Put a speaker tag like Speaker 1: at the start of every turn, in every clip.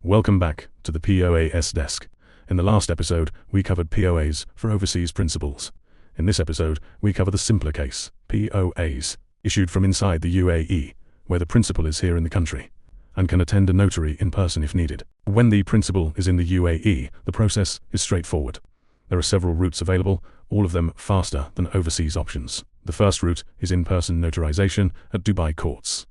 Speaker 1: Welcome back to the POAS Desk. In the last episode, we covered POAs for overseas principals. In this episode, we cover the simpler case, POAs, issued from inside the UAE, where the principal is here in the country, and can attend a notary in person if needed. When the principal is in the UAE, the process is straightforward. There are several routes available, all of them faster than overseas options. The first route is in-person notarization at Dubai courts.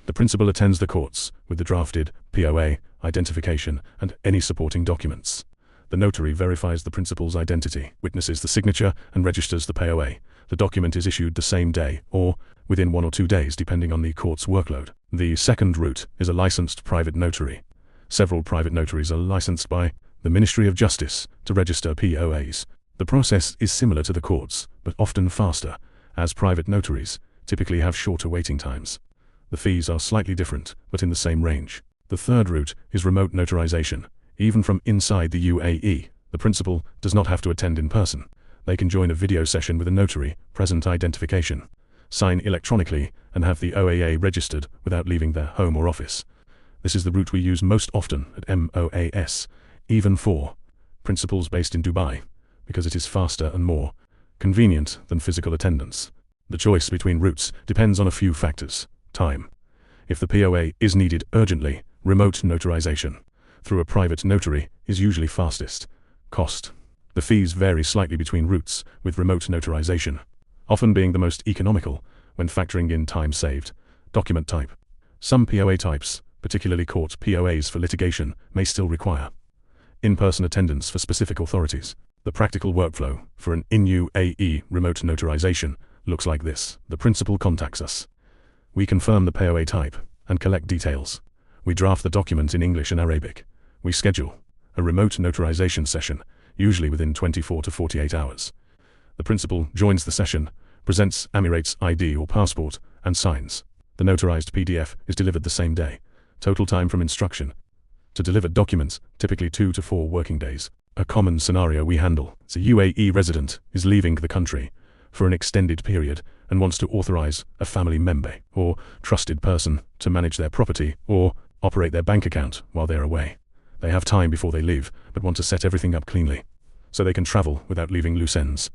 Speaker 1: The principal attends the courts with the drafted POA, identification, and any supporting documents. The notary verifies the principal's identity, witnesses the signature, and registers the POA. The document is issued the same day, or within 1 or 2 days depending on the court's workload. The second route is a licensed private notary. Several private notaries are licensed by the Ministry of Justice to register POAs. The process is similar to the courts, but often faster, as private notaries typically have shorter waiting times. The fees are slightly different, but in the same range. The third route is remote notarization. Even from inside the UAE, the principal does not have to attend in person. They can join a video session with a notary, present identification, sign electronically, and have the OAA registered without leaving their home or office. This is the route we use most often at MOAS, even for principals based in Dubai, because it is faster and more convenient than physical attendance. The choice between routes depends on a few factors. Time. If the POA is needed urgently, remote notarization through a private notary is usually fastest. Cost. The fees vary slightly between routes, with remote notarization often being the most economical when factoring in time saved. Document type. Some POA types, particularly court POAs for litigation, may still require in-person attendance for specific authorities. The practical workflow for an in-UAE remote notarization looks like this. The principal contacts us. We confirm the POA type and collect details. We draft the document in English and Arabic. We schedule a remote notarization session, usually within 24 to 48 hours. The principal joins the session, presents Emirates ID or passport, and signs. The notarized PDF is delivered the same day. Total time from instruction to deliver documents, typically 2 to 4 working days. A common scenario we handle is a UAE resident is leaving the country for an extended period and wants to authorize a family member or trusted person to manage their property or operate their bank account while they're away. They have time before they leave, but want to set everything up cleanly, so they can travel without leaving loose ends.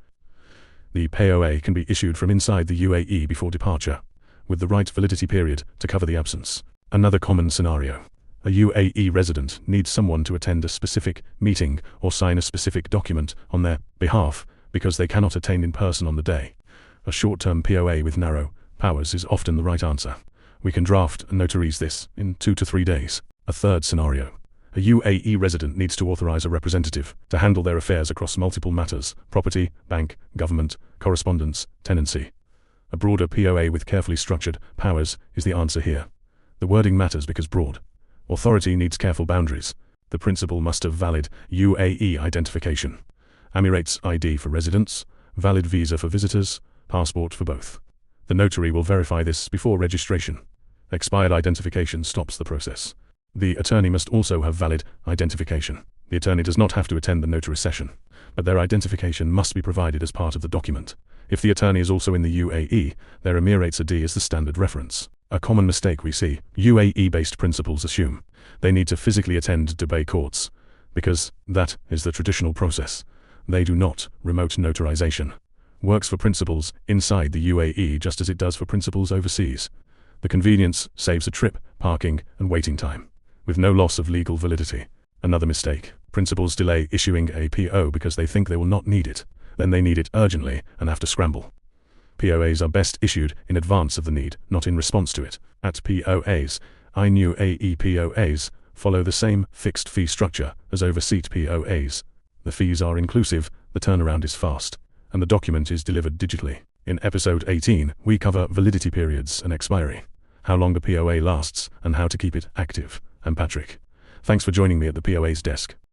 Speaker 1: The POA can be issued from inside the UAE before departure, with the right validity period to cover the absence. Another common scenario. A UAE resident needs someone to attend a specific meeting or sign a specific document on their behalf because they cannot attend in person on the day. A short-term POA with narrow powers is often the right answer. We can draft and notarize this in 2 to 3 days. A third scenario. A UAE resident needs to authorize a representative to handle their affairs across multiple matters: property, bank, government, correspondence, tenancy. A broader POA with carefully structured powers is the answer here. The wording matters because broad authority needs careful boundaries. The principal must have valid UAE identification, Emirates ID for residents, valid visa for visitors, passport for both. The notary will verify this before registration. Expired identification stops the process. The attorney must also have valid identification. The attorney does not have to attend the notary session, but their identification must be provided as part of the document. If the attorney is also in the UAE, their Emirates ID is the standard reference. A common mistake we see: UAE-based principals assume they need to physically attend Dubai courts, because that is the traditional process. They do not. Remote notarization works for principals inside the UAE just as it does for principals overseas. The convenience saves a trip, parking, and waiting time, with no loss of legal validity. Another mistake: principals delay issuing a PO because they think they will not need it. Then they need it urgently and have to scramble. POAs are best issued in advance of the need, not in response to it. At POAs, in-UAE POAs follow the same fixed fee structure as overseas POAs. The fees are inclusive, the turnaround is fast, and the document is delivered digitally. In episode 18, we cover validity periods and expiry, how long the POA lasts, and how to keep it active. I'm Patrick. Thanks for joining me at the POA's desk.